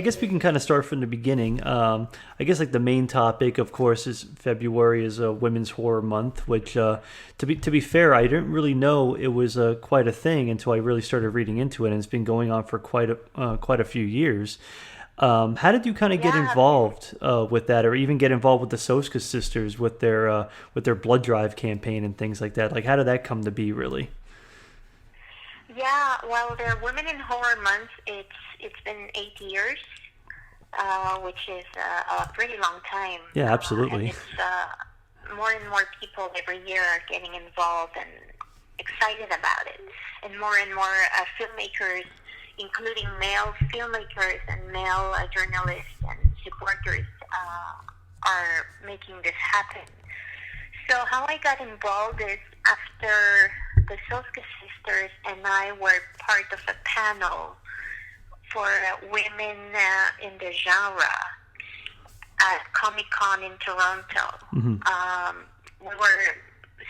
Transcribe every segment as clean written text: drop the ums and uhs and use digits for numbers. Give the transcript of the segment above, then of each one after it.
I guess we can kind of start from the beginning. I guess like the main topic, of course, is February is a Women's Horror Month, which to be fair, I didn't really know it was quite a thing until I really started reading into it, and it's been going on for quite a few years. How did you kind of get Yeah, involved with that, or even get involved with the Soska Sisters with their blood drive campaign and things like that? Like, how did that come to be, really? yeah. Well, the Women in Horror Month, it's been 8 years, which is a pretty long time, Yeah, and absolutely. it's more and more people every year are getting involved and excited about it, and more filmmakers, including male filmmakers and male journalists and supporters, are making this happen. So how I got involved is after the Soska Sisters and I were part of a panel for women in the genre at Comic Con in Toronto. Hmm. We were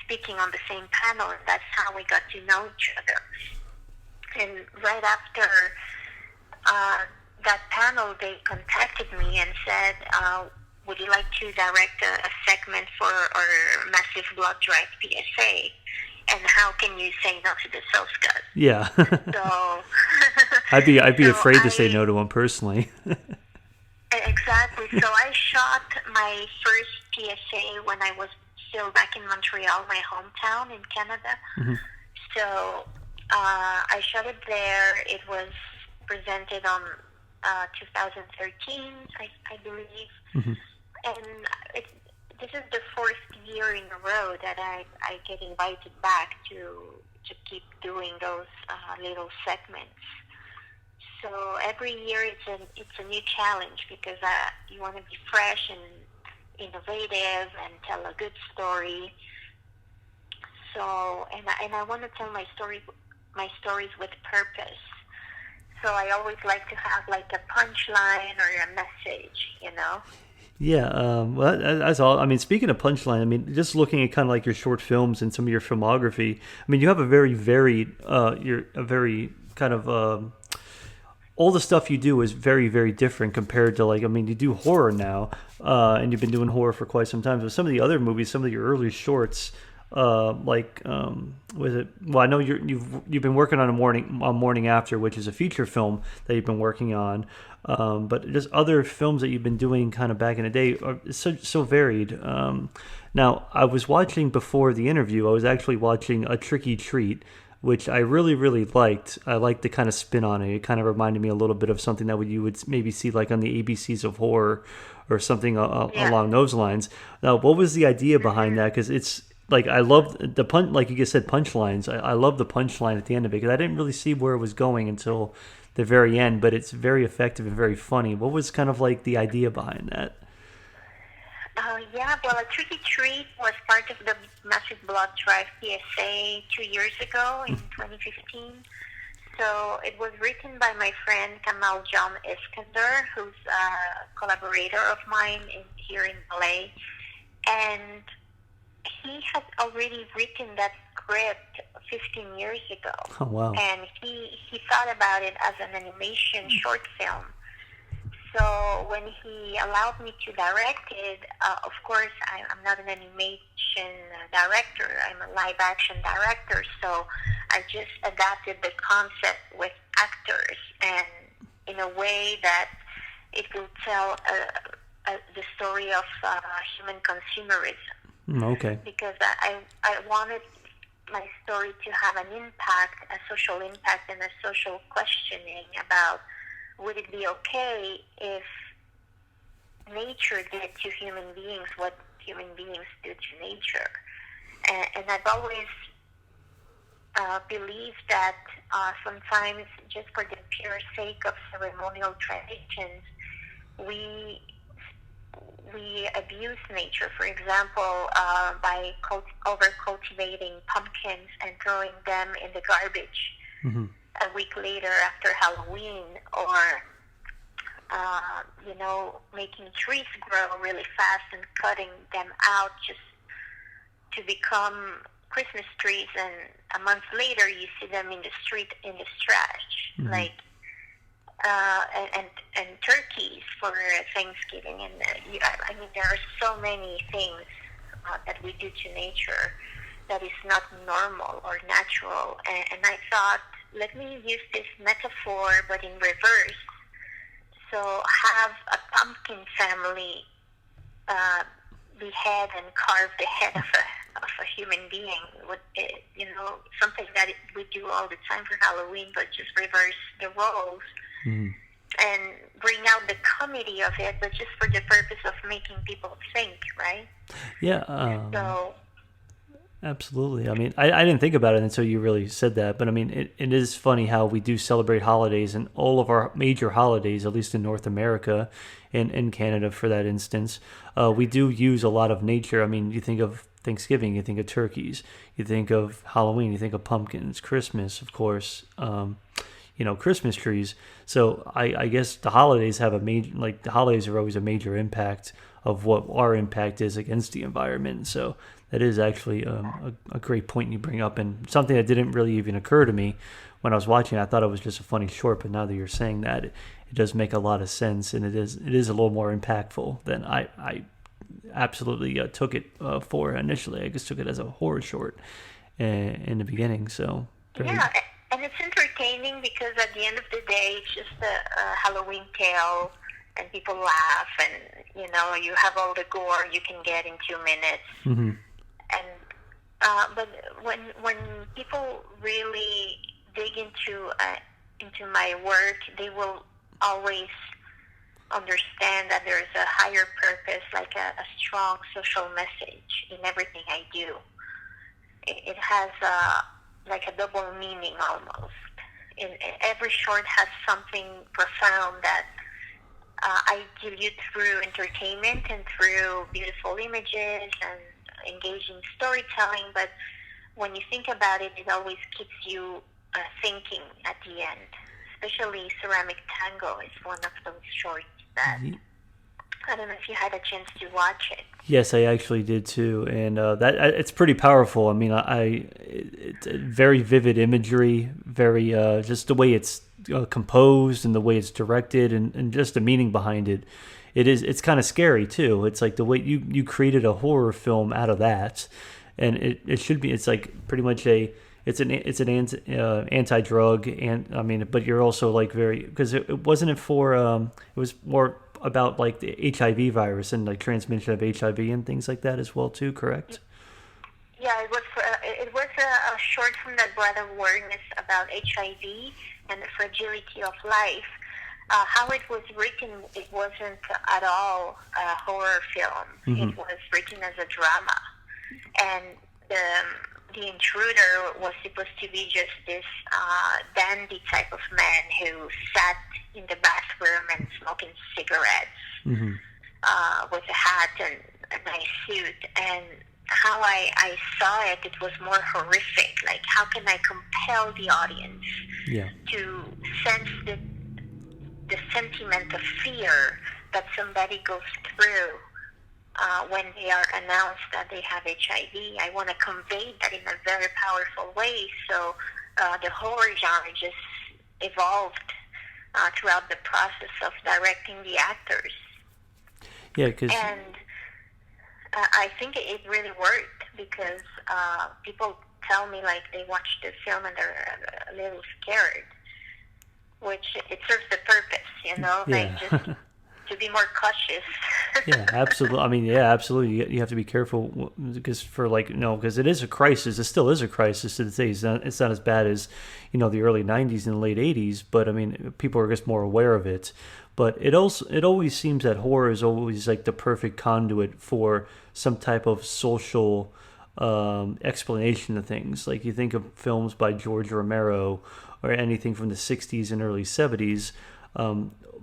speaking on the same panel, and that's how we got to know each other. And right after uh, that panel, they contacted me and said, would you like to direct a segment for our massive blood drive PSA? And how can you say no to the Soskas? Yeah. So, I'd be so afraid to say I no to one personally. exactly. So I shot my first PSA when I was still back in Montreal, my hometown in Canada. Hmm. So I shot it there. It was presented on 2013, I believe. Hmm. And it, this is the fourth year in a row that I get invited back to keep doing those little segments. So every year it's a new challenge because you want to be fresh and innovative and tell a good story. So and I want to tell my stories with purpose. So I always like to have like a punchline or a message, you know. Yeah, well, that's all. I mean, speaking of punchline, I mean, just looking at kind of like your short films and some of your filmography, I mean, you have a very varied, you're a very kind of, all the stuff you do is very, very different compared to like, I mean, you do horror now, and you've been doing horror for quite some time. But some of the other movies, some of your early shorts, was it? Well, I know you've been working on Morning After, which is a feature film that you've been working on. But just other films that you've been doing kind of back in the day are so varied. Now, I was watching before the interview, I was actually watching A Tricky Treat, which I really, really liked. I liked the kind of spin on it. It kind of reminded me a little bit of something that you would maybe see like on the ABCs of horror or something Yeah. along those lines. Now, what was the idea behind Hmm. that? Because it's like I love the punch, like you just said, punchlines. I love the punchline at the end of it because I didn't really see where it was going until the very end, but it's very effective and very funny. What was kind of like the idea behind that? Yeah, well, A Tricky Treat was part of the Massive Blood Drive PSA 2 years ago in 2015. So it was written by my friend Kamal John Iskander, who's a collaborator of mine here in LA. And he had already written that script 15 years ago. Oh wow. And he thought about it as an animation short film. So when he allowed me to direct it, of course, I'm not an animation director. I'm a live action director. So I just adapted the concept with actors and in a way that it will tell the story of human consumerism. Mm, okay. Because I wanted my story to have an impact, a social impact, and a social questioning about would it be okay if nature did to human beings what human beings do to nature? And I've always believed that sometimes, just for the pure sake of ceremonial traditions, we we abuse nature. For example, by over cultivating pumpkins and throwing them in the garbage Hmm. a week later after Halloween, or making trees grow really fast and cutting them out just to become Christmas trees, and a month later you see them in the street in the trash. Hmm. Like, and turkeys for Thanksgiving. And I mean, there are so many things that we do to nature that is not normal or natural. And I thought, let me use this metaphor, but in reverse. So have a pumpkin family behead and carve the head of a human being. With something that we do all the time for Halloween, but just reverse the roles. Mm. And bring out the comedy of it, but just for the purpose of making people think, right? Yeah. So. Absolutely. I mean, I didn't think about it until you really said that. But I mean, it is funny how we do celebrate holidays, and all of our major holidays, at least in North America and in Canada for that instance, we do use a lot of nature. I mean, you think of Thanksgiving, you think of turkeys, you think of Halloween, you think of pumpkins, Christmas, of course, Christmas trees. So I guess the holidays have the holidays are always a major impact of what our impact is against the environment. So that is actually a great point you bring up, and something that didn't really even occur to me when I was watching. I thought it was just a funny short, but now that you're saying that, it does make a lot of sense, and it is a little more impactful than I absolutely took it for initially. I just took it as a horror short in the beginning. So yeah, and it's entertaining because at the end of the day, it's just a Halloween tale, and people laugh, and you have all the gore you can get in 2 minutes. Mm-hmm. And but when people really dig into my work, they will always understand that there is a higher purpose, like a strong social message in everything I do. It has like a double meaning almost. Every short has something profound that I give you through entertainment and through beautiful images and engaging storytelling. But when you think about it, it always keeps you thinking at the end. Especially Ceramic Tango is one of those shorts that I don't know if you had a chance to watch it. Yes, I actually did too, and that it's pretty powerful. I mean, it's very vivid imagery, very just the way it's composed and the way it's directed, and just the meaning behind it. It's kind of scary too. It's like the way you created a horror film out of that, and it should be. It's like pretty much it's an anti-drug, and I mean, but you're also like very, because it wasn't for it was more about like the HIV virus and like transmission of HIV and things like that as well too, correct? Yeah, it was a short film that brought awareness about HIV and the fragility of life. How it was written, it wasn't at all a horror film. Mm-hmm. It was written as a drama, and the intruder was supposed to be just this dandy type of man who sat in the bathroom and smoking cigarettes, mm-hmm. With a hat and a nice suit. And how I saw it, it was more horrific. Like, how can I compel the audience to sense the sentiment of fear that somebody goes through when they are announced that they have HIV. I want to convey that in a very powerful way. So the horror genre just evolved throughout the process of directing the actors. Yeah, because... And I think it really worked because people tell me like they watched the film and they're a little scared, which it serves the purpose, like just to be more cautious. Yeah, absolutely. I mean, yeah, absolutely. You have to be careful because because it is a crisis. It still is a crisis to this day. It's not as bad as, the early 90s and the late 80s, but I mean, people are just more aware of it. But it always seems that horror is always like the perfect conduit for some type of social explanation of things. Like you think of films by George Romero or anything from the 60s and early 70s.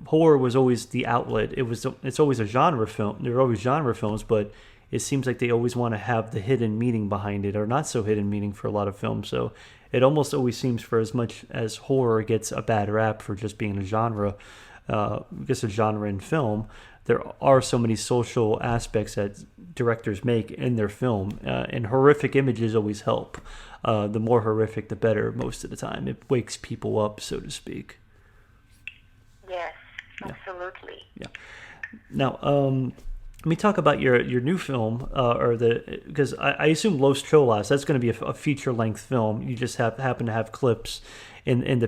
Horror was always the outlet. It's always a genre film. There are always genre films, but it seems like they always want to have the hidden meaning behind it, or not so hidden meaning for a lot of films. So it almost always seems, for as much as horror gets a bad rap for just being a genre, just a genre in film, there are so many social aspects that directors make in their film, and horrific images always help. The more horrific, the better most of the time. It wakes people up, so to speak. Absolutely. Yeah. Now, let me talk about your new film, because I assume Los Cholas, that's going to be a feature length film. You just happen to have clips in the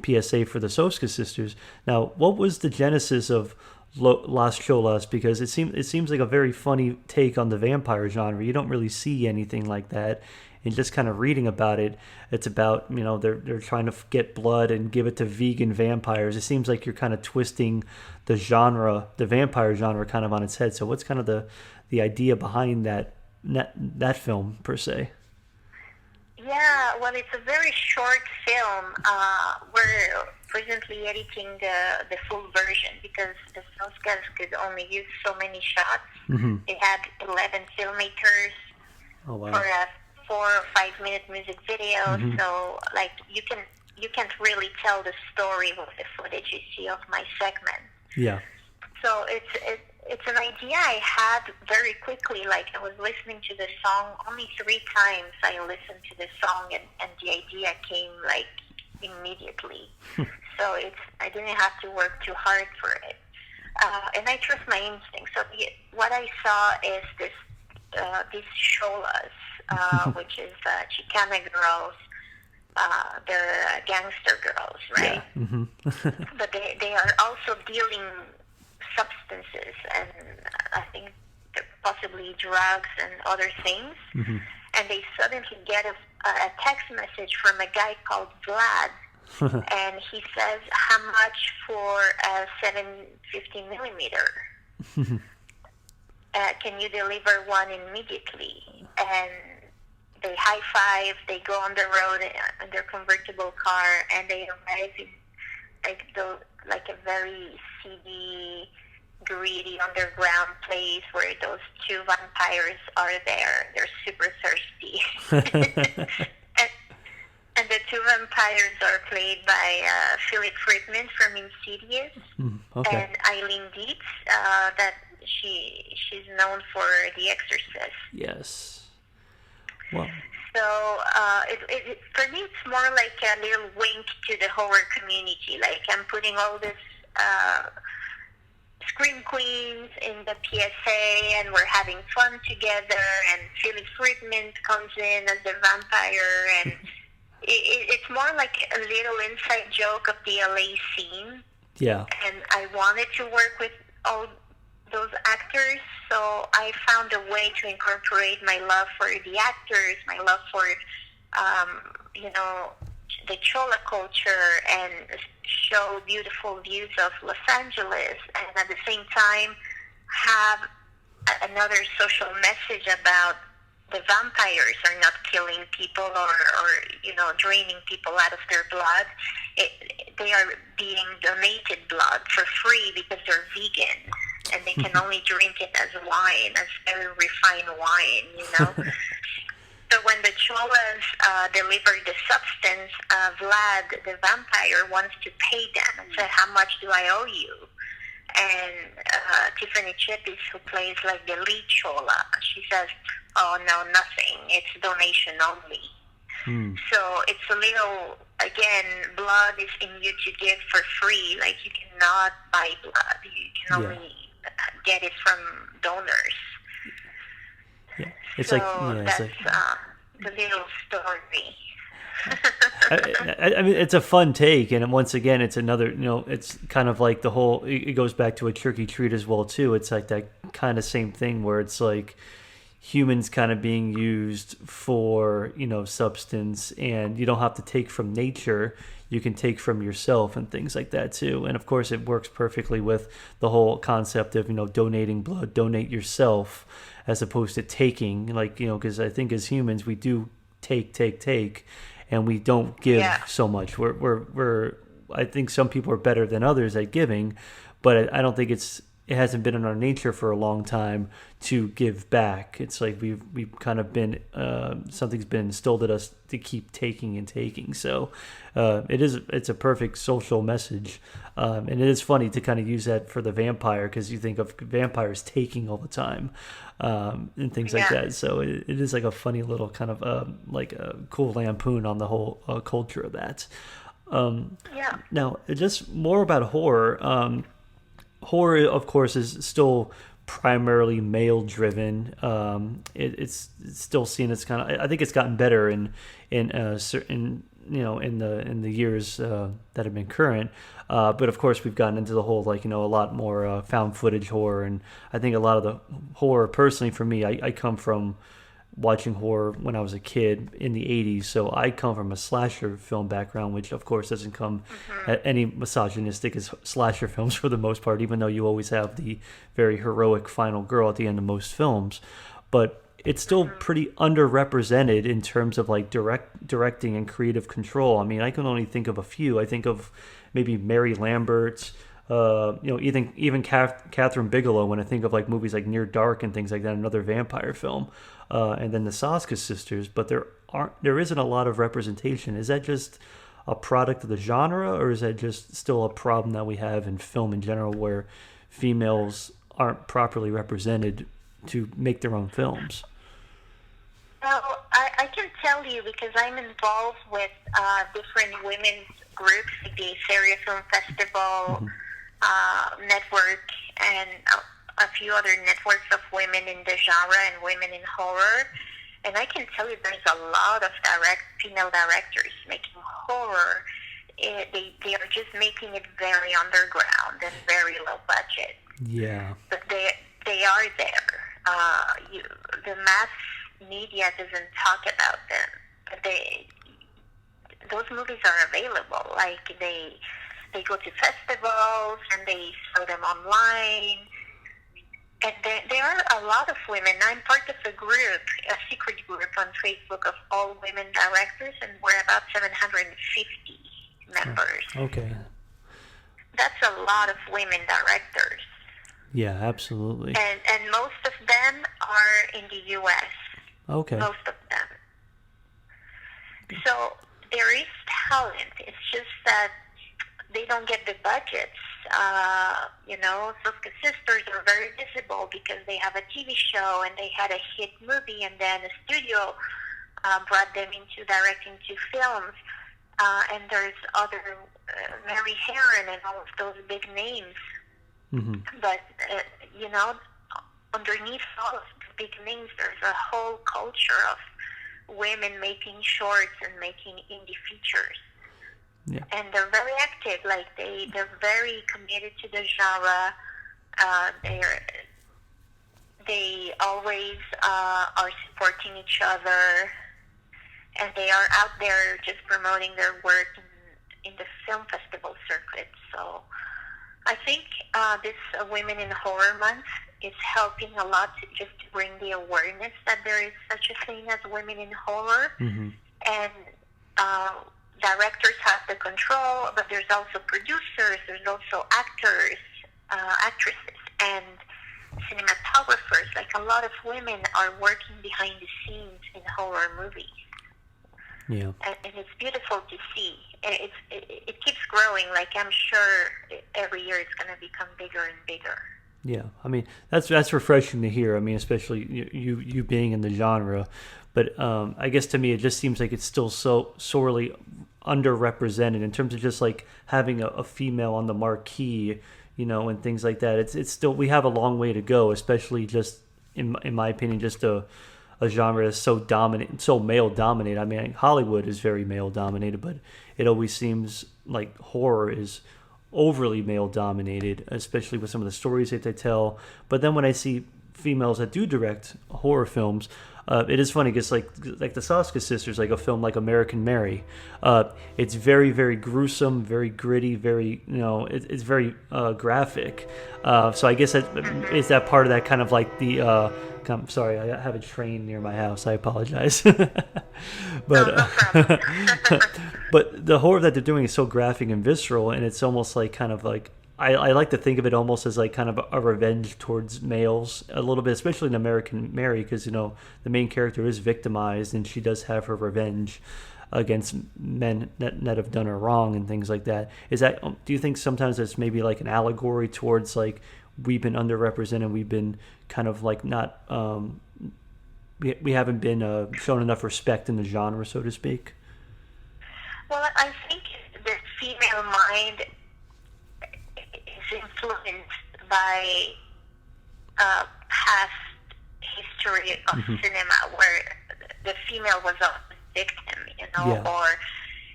PSA for the Soska Sisters. Now, what was the genesis of Las Cholas? Because it seems like a very funny take on the vampire genre. You don't really see anything like that. And just kind of reading about it, it's about, they're trying to get blood and give it to vegan vampires. It seems like you're kind of twisting the vampire genre, kind of on its head. So what's kind of the idea behind that film per se? Yeah, well, it's a very short film. We're presently editing the full version because the Soskas could only use so many shots. Mm-hmm. They had 11 filmmakers for a 4 or 5 minute music video. Mm-hmm. So, like, you can't really tell the story with the footage you see of my segment. Yeah. So it's an idea I had very quickly. Like, I was listening to the song only 3 times. I listened to the song and the idea came like immediately. So I didn't have to work too hard for it. And I trust my instincts. So what I saw is these Cholas, which is Chicana girls. They're gangster girls, right? Yeah. Mm-hmm. But they are also dealing substances and I think possibly drugs and other things. Mm-hmm. And they suddenly get a text message from a guy called Vlad. And he says, how much for a 750 millimeter? Can you deliver one immediately? And they high five, they go on the road in their convertible car, and they arrive in like a very seedy, greedy underground place where those 2 vampires are there. They're super thirsty. And the 2 vampires are played by Philip Friedman from Insidious, Okay. and Eileen Dietz, that she's known for The Exorcist. Yes. Well. So for me, it's more like a little wink to the horror community. Like, I'm putting all this scream queens in the PSA, and we're having fun together. And Philip Friedman comes in as the vampire, and it's more like a little inside joke of the LA scene. Yeah. And I wanted to work with all those actors, so I found a way to incorporate my love for the actors, my love for, the Chola culture, and show beautiful views of Los Angeles, and at the same time have another social message about the vampires are not killing people or draining people out of their blood. They are being donated blood for free because they're vegan, and they can only drink it as wine, as very refined wine, So when the Cholas deliver the substance, Vlad, the vampire, wants to pay them and said, how much do I owe you? And Tiffany Chipis, who plays like the lead Chola, she says, oh, no, nothing. It's donation only. So it's a little, again, blood is in you to give for free. Like, you cannot buy blood. You can only get it from donors. Yeah. It's so that's the little story. I mean, it's a fun take, and once again, it's another, it's kind of like the whole, it goes back to a trick or treat as well, too. It's like that kind of same thing where it's like humans kind of being used for, substance, and you don't have to take from nature, you can take from yourself and things like that, too. And of course, it works perfectly with the whole concept of, donating blood, donate yourself, as opposed to taking, like, because I think as humans, we do take, and we don't give so much. I think some people are better than others at giving, but I don't think it hasn't been in our nature for a long time to give back. It's like we've kind of been something's been instilled at us to keep taking and taking. So it's a perfect social message, and it is funny to kind of use that for the vampire, because you think of vampires taking all the time, and things like that. So it is like a funny little kind of like a cool lampoon on the whole culture of that. Now, just more about horror. horror, of course, is still primarily male driven. It's still seen as kind of. I think it's gotten better in certain in the years that have been current. But of course, we've gotten into the whole a lot more found footage horror, and I think a lot of the horror, personally for me, I come from watching horror when I was a kid in the 80s, so I come from a slasher film background, which of course doesn't come at any misogynistic as slasher films for the most part, even though you always have the very heroic final girl at the end of most films. But it's still pretty underrepresented in terms of directing and creative control. I mean, I can only think of a few. I think of maybe Mary Lambert, even Catherine Bigelow when I think of movies like Near Dark and things like that, another vampire film, and then the Soska Sisters. But there isn't a lot of representation. Is that just a product of the genre, or is that just still a problem that we have in film in general, where females aren't properly represented to make their own films? Well, I can tell you because I'm involved with different women's groups, like the Area Film Festival network, and a few other networks of women in the genre and women in horror. And I can tell you there's a lot of female directors making horror. They are just making it very underground and very low budget. Yeah. But they are there. The mass media doesn't talk about them. But those movies are available. They go to festivals and they show them online. And there are a lot of women. I'm part of a group, a secret group on Facebook of all women directors, and we're about 750 members. Okay. That's a lot of women directors. Yeah, absolutely. And most of them are in the U.S. Okay. Most of them. So there is talent. It's just that they don't get the budgets. Soska Sisters are very visible because they have a TV show and they had a hit movie, and then a studio brought them into directing 2 films. And there's other Mary Herron and all of those big names. Mm-hmm. But, underneath all of the big names, there's a whole culture of women making shorts and making indie features. Yeah. And they're very active. They're very committed to the genre. They always are supporting each other, and they are out there just promoting their work in the film festival circuit. So I think this Women in Horror Month is helping a lot to bring the awareness that there is such a thing as women in horror. Mm-hmm. And directors have the control, but there's also producers, there's also actors, actresses, and cinematographers. A lot of women are working behind the scenes in horror movies. Yeah. And it's beautiful to see. It keeps growing. I'm sure every year it's going to become bigger and bigger. Yeah, I mean that's refreshing to hear. I mean, especially you being in the genre, but I guess to me it just seems like it's still so sorely underrepresented in terms of just having a female on the marquee, and things like that. It's still, we have a long way to go, especially just in my opinion, just a genre that's so dominant, so male dominated. I mean, Hollywood is very male dominated, but it always seems like horror is overly male dominated, especially with some of the stories that they tell. But then when I see females that do direct horror films, it is funny because like the Soska Sisters, like a film like American Mary, it's very, very gruesome, very gritty, very, it's very graphic. So I guess is that part of that kind of like the I'm sorry, I have a train near my house. I apologize. But but the horror that they're doing is so graphic and visceral, and it's almost like kind of like I like to think of it almost as like kind of a revenge towards males a little bit, especially in American Mary, because the main character is victimized and she does have her revenge against men that have done her wrong and things like that. Is that, do you think sometimes it's maybe like an allegory towards like we've been underrepresented, we've been kind of like not we haven't been shown enough respect in the genre, so to speak? Well, I think the female mind is influenced by past history of cinema where the female was a victim, or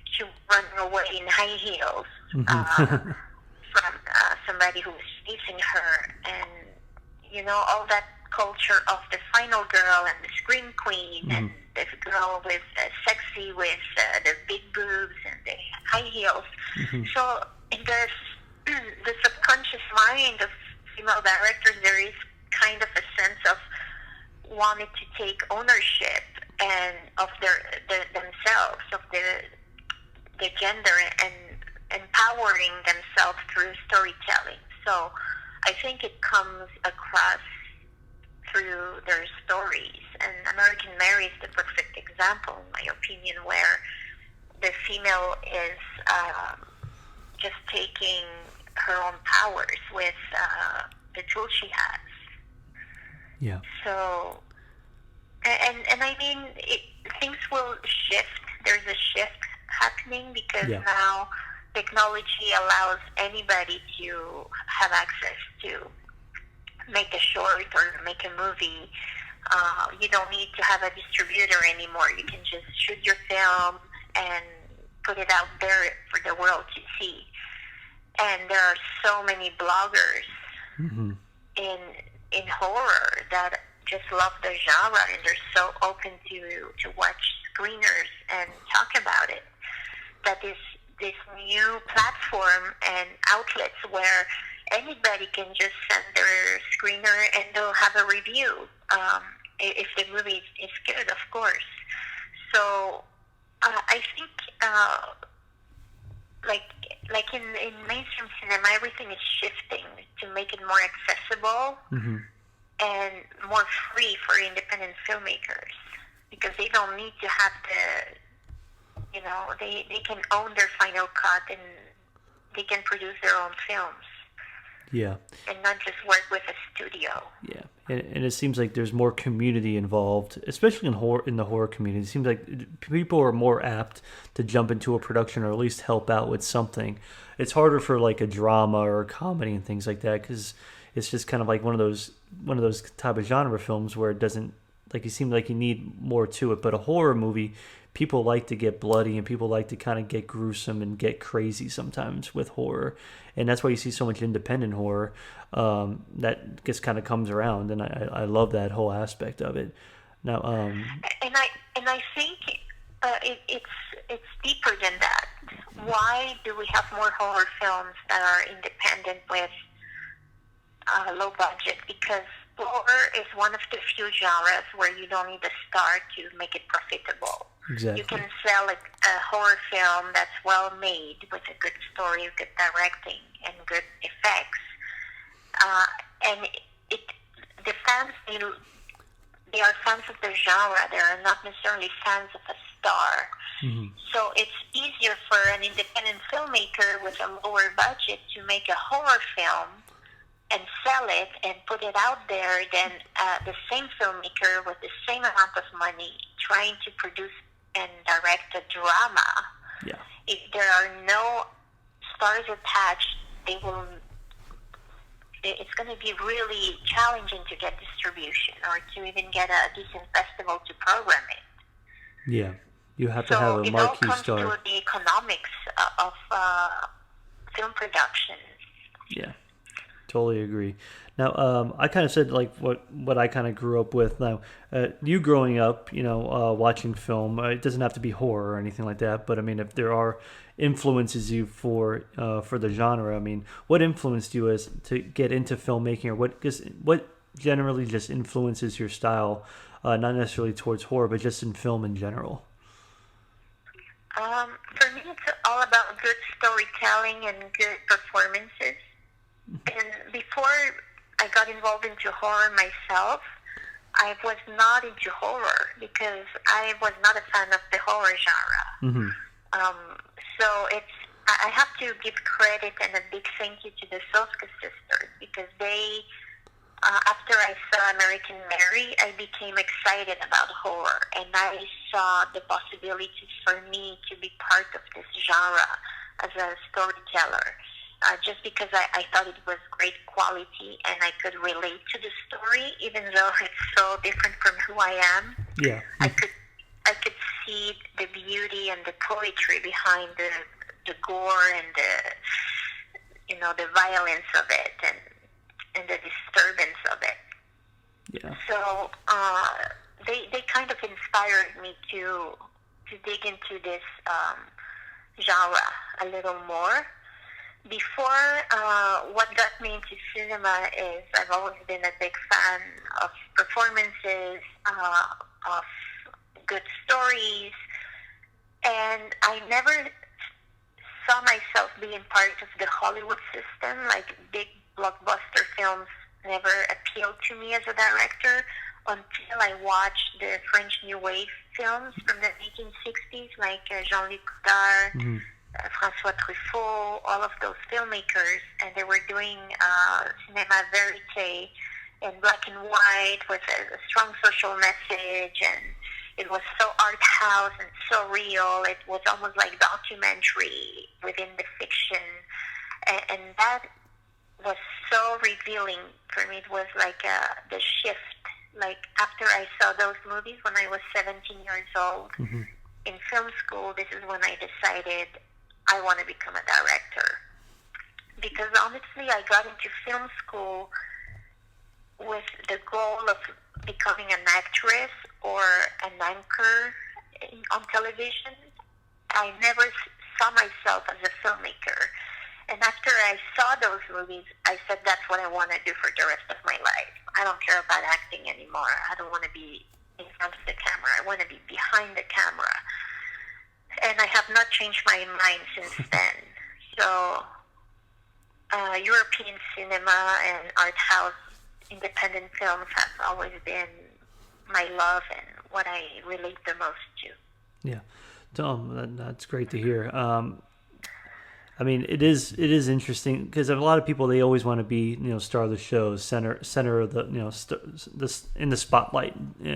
she ran away in high heels from somebody who was chasing her, and all that culture of the final girl and the scream queen and the girl with sexy with the big boobs and the high heels. So in the subconscious mind of female directors, there is kind of a sense of wanting to take ownership and of themselves, of the gender, and empowering themselves through storytelling. So I think it comes across through their stories, and American Mary is the perfect example, in my opinion, where the female is just taking her own powers with the tools she has. Yeah. So, and I mean, things will shift. There's a shift happening because now technology allows anybody to have access to make a short or make a movie. You don't need to have a distributor anymore. You can just shoot your film and put it out there for the world to see. And there are so many bloggers in horror that just love the genre, and they're so open to watch screeners and talk about it. That is this new platform and outlets where anybody can just send their screener and they'll have a review, if the movie is good, of course. So I think like in mainstream cinema, everything is shifting to make it more accessible and more free for independent filmmakers, because they don't need to have they can own their final cut and they can produce their own films. Yeah. And not just work with a studio. Yeah. And it seems like there's more community involved, especially in the horror community. It seems like people are more apt to jump into a production or at least help out with something. It's harder for like a drama or a comedy and things like that, because it's just kind of like one of those type of genre films where it doesn't, like, you seem like you need more to it. But a horror movie, people like to get bloody and people like to kind of get gruesome and get crazy sometimes with horror. And that's why you see so much independent horror that just kind of comes around. And I love that whole aspect of it. Now, and I think it's deeper than that. Why do we have more horror films that are independent with low budget? Because horror is one of the few genres where you don't need a star to make it profitable. Exactly. You can sell a horror film that's well made with a good story, good directing, and good effects. And the fans, they are fans of the genre. They are not necessarily fans of a star. So it's easier for an independent filmmaker with a lower budget to make a horror film and sell it and put it out there than the same filmmaker with the same amount of money trying to produce and direct a drama. Yeah. If there are no stars attached, it's going to be really challenging to get distribution or to even get a decent festival to program it. Yeah. You have to have a marquee star. So it all comes to the economics of film production. Yeah. Totally agree. Now, I kind of said like what I kind of grew up with. Now, you growing up, watching film, it doesn't have to be horror or anything like that. But I mean, if there are influences you for the genre, I mean, what influenced you as to get into filmmaking, or what generally just influences your style, not necessarily towards horror, but just in film in general? For me, it's all about good storytelling and good performances. And before I got involved into horror myself, I was not into horror because I was not a fan of the horror genre. So I have to give credit and a big thank you to the Soska Sisters, because they, after I saw American Mary, I became excited about horror, and I saw the possibilities for me to be part of this genre as a storyteller. just because I thought it was great quality and I could relate to the story, even though it's so different from who I am. Yeah. I could see the beauty and the poetry behind the gore and the violence of it and the disturbance of it. Yeah. So they kind of inspired me to dig into this genre a little more. Before, what got me into cinema is I've always been a big fan of performances, of good stories, and I never saw myself being part of the Hollywood system. Like, big blockbuster films never appealed to me as a director until I watched the French New Wave films from the 1860s, like Jean-Luc Godard, François Truffaut, all of those filmmakers, and they were doing cinema verite in black and white with a strong social message, and it was so art house and so real. It was almost like documentary within the fiction, and that was so revealing for me. It was like the shift. Like, after I saw those movies when I was 17 years old in film school, this is when I decided I want to become a director. Because honestly, I got into film school with the goal of becoming an actress or an anchor on television. I never saw myself as a filmmaker. And after I saw those movies, I said, that's what I want to do for the rest of my life. I don't care about acting anymore. I don't want to be in front of the camera. I want to be behind the camera. And I have not changed my mind since then. So European cinema and art house independent films have always been my love and what I relate the most to. Yeah. Tom, that's great to hear. I mean, it is interesting because a lot of people, they always want to be, star of the show, center of the, in the spotlight,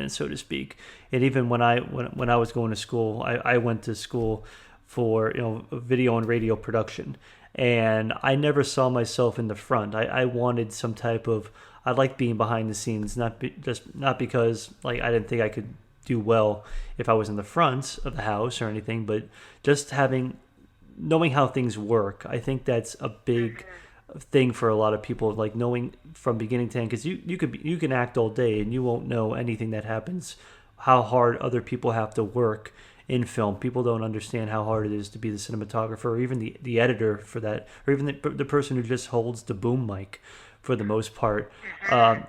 so to speak. And even when I was going to school, I went to school for video and radio production, and I never saw myself in the front. I wanted some type of, I liked being behind the scenes, not because like I didn't think I could do well if I was in the front of the house or anything, but just knowing how things work. I think that's a big thing for a lot of people, like knowing from beginning to end, because you can act all day and you won't know anything that happens, how hard other people have to work in film. People don't understand how hard it is to be the cinematographer, or even the editor for that, or even the person who just holds the boom mic for the most part.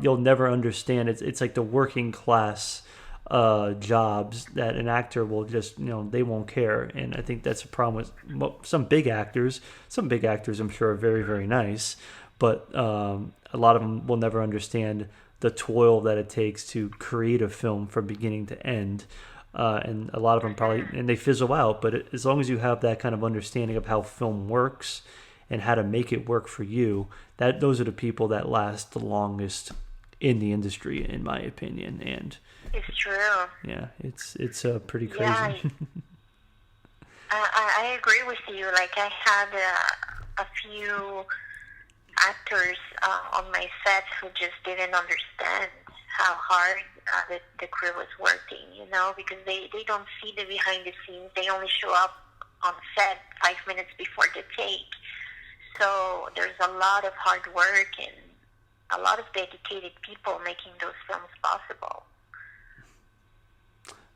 You'll never understand. It's like the working class jobs that an actor will just, they won't care. And I think that's a problem with some big actors. Some big actors, I'm sure, are very, very nice, but a lot of them will never understand the toil that it takes to create a film from beginning to end. And a lot of them and they fizzle out. But as long as you have that kind of understanding of how film works and how to make it work for you, those are the people that last the longest in the industry, in my opinion. And it's true. Yeah, it's pretty crazy. Yeah, I agree with you. Like, I had a few actors on my set who just didn't understand how hard the crew was working, because they don't see the behind the scenes. They only show up on set 5 minutes before the take. So there's a lot of hard work and a lot of dedicated people making those films possible.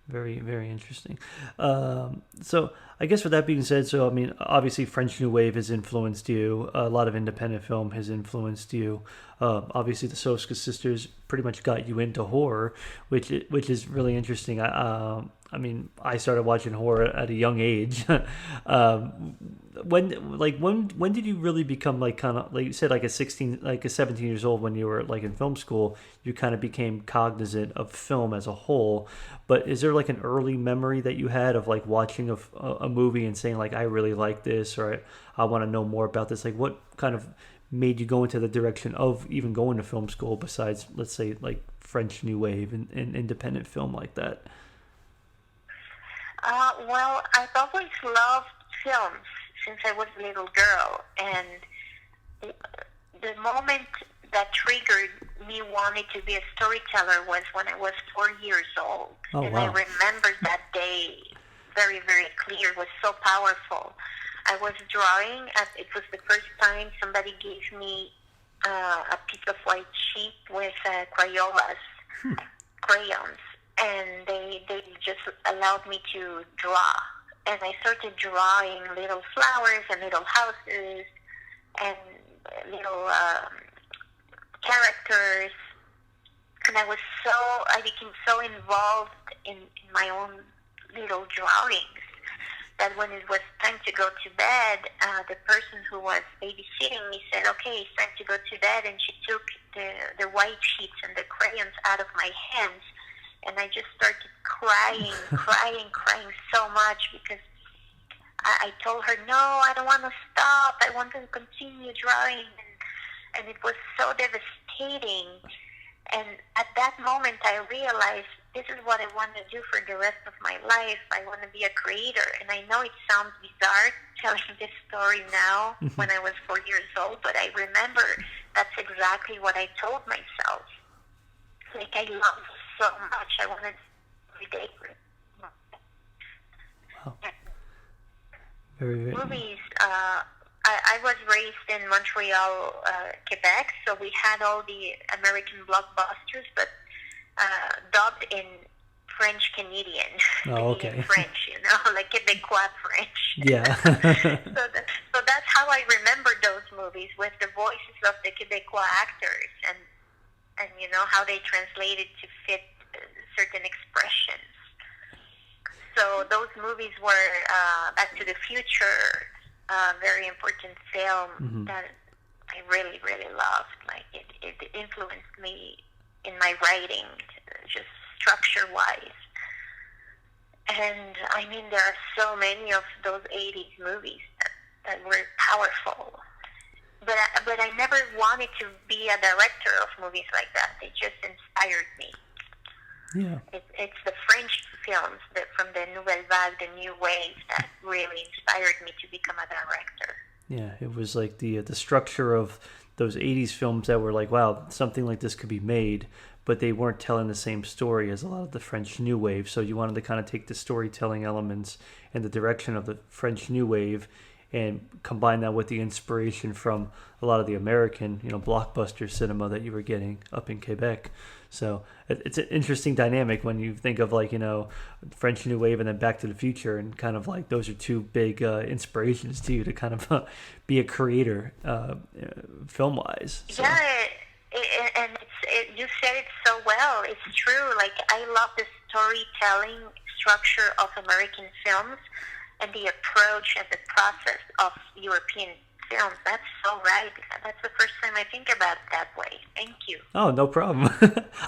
Very, very interesting. So I guess with that being said, so I mean, obviously French New Wave has influenced you. A lot of independent film has influenced you. Obviously the Soska Sisters pretty much got you into horror, which is really interesting. I mean, I started watching horror at a young age. When did you really become like kind of like you said, like a 17 years old, when you were like in film school, you kind of became cognizant of film as a whole? But is there like an early memory that you had of like watching a movie and saying like, I really like this, or I want to know more about this? Like, what kind of made you go into the direction of even going to film school besides, let's say, like French New Wave and independent film like that? Well, I've always loved films since I was a little girl, and the moment that triggered me wanting to be a storyteller was when I was 4 years old. Oh, and wow. I remember that day very, very clear. It was so powerful. I was drawing. It was the first time somebody gave me a piece of white sheet with Crayolas, crayons, and they just allowed me to draw. And I started drawing little flowers and little houses and little characters, and I became so involved in my own little drawings that when it was time to go to bed, the person who was babysitting me said, "Okay, it's time to go to bed," and she took the white sheets and the crayons out of my hands, and I just started crying, crying so much because I told her, "No, I don't want to stop. I want to continue drawing." And it was so devastating. And at that moment, I realized this is what I want to do for the rest of my life. I want to be a creator. And I know it sounds bizarre telling this story now when I was 4 years old, but I remember that's exactly what I told myself. Like, I love it so much. I want to every day. Wow. Very, very Movies, I was raised in Montreal, Quebec, so we had all the American blockbusters, but dubbed in French Canadian. Oh, okay. In French, like Quebecois French. Yeah. So that's how I remember those movies, with the voices of the Quebecois actors and how they translated to fit certain expressions. So those movies were Back to the Future, a very important film that I really, really loved. Like it influenced me in my writing, just structure-wise. And I mean, there are so many of those 80s movies that were powerful. But I never wanted to be a director of movies like that. They just inspired me. Yeah. It's the French films from the Nouvelle Vague, the New Wave, that really inspired me to become a director. Yeah, it was like the structure of those 80s films that were like, wow, something like this could be made, but they weren't telling the same story as a lot of the French New Wave. So you wanted to kind of take the storytelling elements and the direction of the French New Wave and combine that with the inspiration from a lot of the American, blockbuster cinema that you were getting up in Quebec. So it's an interesting dynamic when you think of French New Wave and then Back to the Future, and kind of like those are two big inspirations to you to kind of be a creator film-wise. So. Yeah, and you said it so well. It's true. Like, I love the storytelling structure of American films and the approach and the process of European films. That's so right. That's the first time I think about it that way. Thank you. Oh, no problem.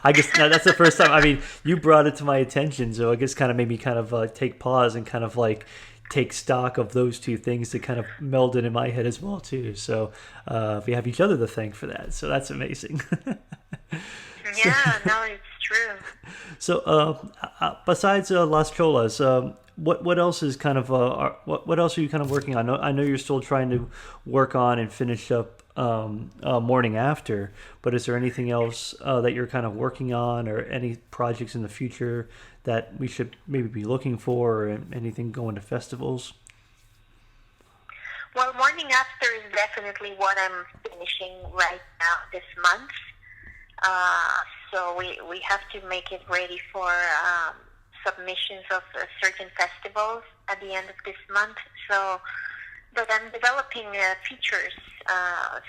I guess that's the first time. I mean, you brought it to my attention, so I guess kind of made me kind of take pause and kind of like take stock of those two things to kind of meld it in my head as well too. So we have each other to thank for that. So that's amazing. Yeah, no, it's true. So besides Las Cholas, what else is kind of what else are you kind of working on? I know you're still trying to work on and finish up Morning After, but is there anything else that you're kind of working on, or any projects in the future that we should maybe be looking for, or anything going to festivals? Well, Morning After is definitely what I'm finishing right now this month. So we have to make it ready for submissions of certain festivals at the end of this month. So, but I'm developing features,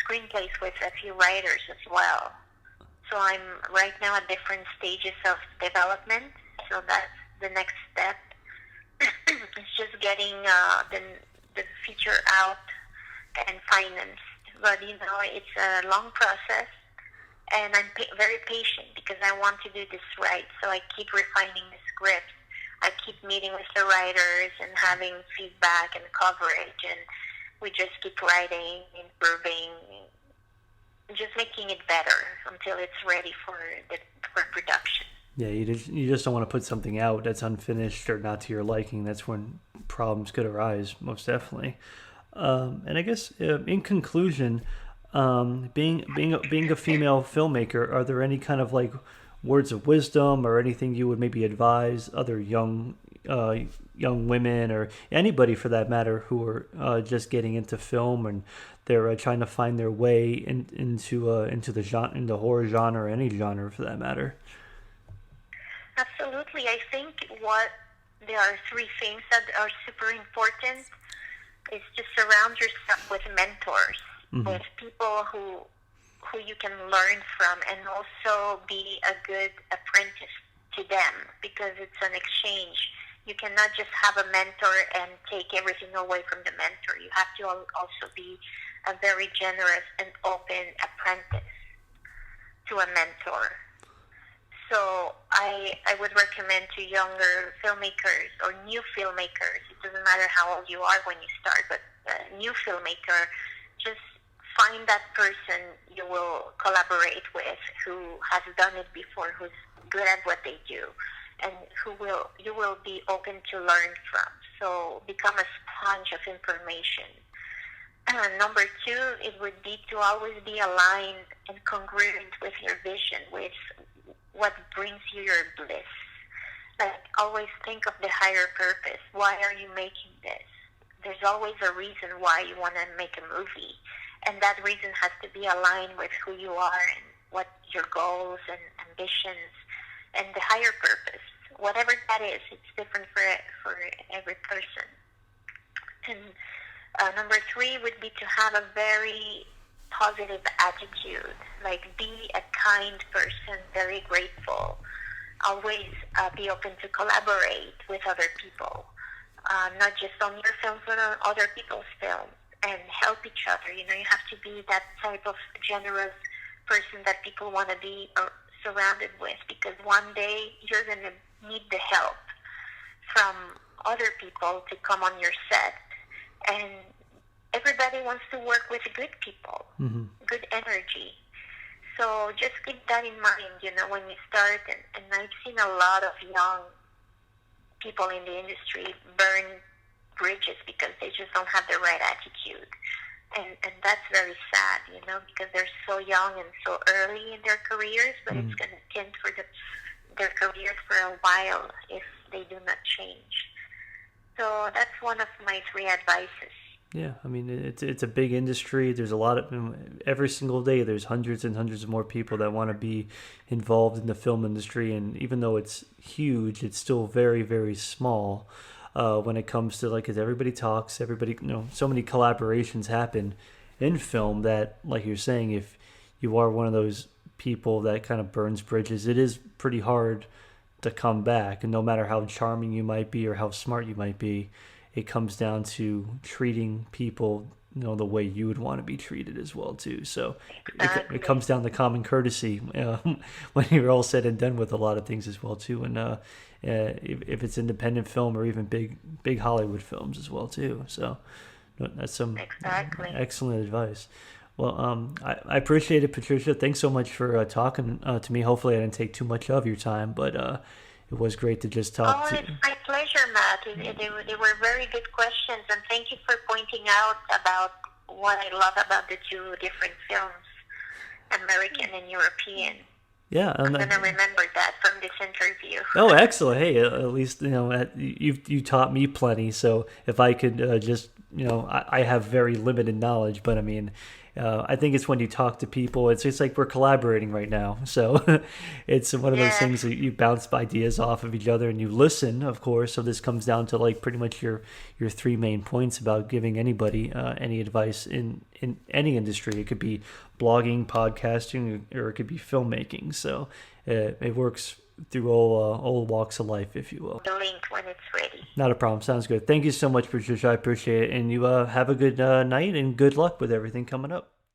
screenplays with a few writers as well. So I'm right now at different stages of development. So that's the next step. It's just getting the feature out and financed. But it's a long process. And I'm very patient because I want to do this right. So I keep refining the script. I keep meeting with the writers and having feedback and coverage. And we just keep writing, improving, just making it better until it's ready for production. Yeah, you just don't want to put something out that's unfinished or not to your liking. That's when problems could arise, most definitely. And I guess in conclusion, being a female filmmaker, are there any kind of like words of wisdom or anything you would maybe advise other uh, young women or anybody for that matter who are just getting into film and they're trying to find their way into the genre, into horror genre or any genre for that matter? Absolutely. I think there are three things that are super important is to surround yourself with mentors, with people who you can learn from, and also be a good apprentice to them, because it's an exchange. You cannot just have a mentor and take everything away from the mentor. You have to also be a very generous and open apprentice to a mentor. So I would recommend to younger filmmakers or new filmmakers, it doesn't matter how old you are when you start, but a new filmmaker, just find that person you will collaborate with who has done it before, who's good at what they do, and you will be open to learn from. So become a sponge of information. Number two, it would be to always be aligned and congruent with your vision, with what brings you your bliss. Like, always think of the higher purpose. Why are you making this? There's always a reason why you want to make a movie. And that reason has to be aligned with who you are and what your goals and ambitions and the higher purpose. Whatever that is, it's different for every person. And number three would be to have a very positive attitude. Like, be a kind person, very grateful. Always be open to collaborate with other people, not just on your films, but on other people's films, and help each other. You have to be that type of generous person that people want to be surrounded with, because one day you're going to need the help from other people to come on your set. And everybody wants to work with good people, good energy. So just keep that in mind, when you start. And I've seen a lot of young people in the industry burn bridges because they just don't have the right attitude. And that's very sad, because they're so young and so early in their careers, but it's going to tend for their careers for a while if they do not change. So that's one of my three advices. Yeah, I mean, it's a big industry. There's a lot of, every single day there's hundreds and hundreds of more people that want to be involved in the film industry. And even though it's huge, it's still very, very small when it comes to, like, as everybody talks, everybody, so many collaborations happen in film that, like you're saying, if you are one of those people that kind of burns bridges, it is pretty hard to come back. And no matter how charming you might be or how smart you might be, it comes down to treating people, the way you would want to be treated as well too. So it comes down to common courtesy when you're all said and done with a lot of things as well too. And if it's independent film or even big Hollywood films as well too. So that's some excellent advice. Well, I appreciate it, Patricia. Thanks so much for talking to me. Hopefully I didn't take too much of your time, but it was great to just talk to you. It's my pleasure, Matt. They were very good questions, and thank you for pointing out about what I love about the two different films, American and European. Yeah, I'm going to remember that from this interview. Oh, excellent. Hey, at least, you taught me plenty, so if I could just, I have very limited knowledge, but I mean, I think it's when you talk to people, it's like we're collaborating right now. So it's one of those things that you bounce ideas off of each other and you listen, of course. So this comes down to like pretty much your three main points about giving anybody any advice in any industry. It could be blogging, podcasting, or it could be filmmaking. So it works through all walks of life, if you will. The link when it's ready. Not a problem. Sounds good. Thank you so much, Patricia. I appreciate it. And you have a good night and good luck with everything coming up.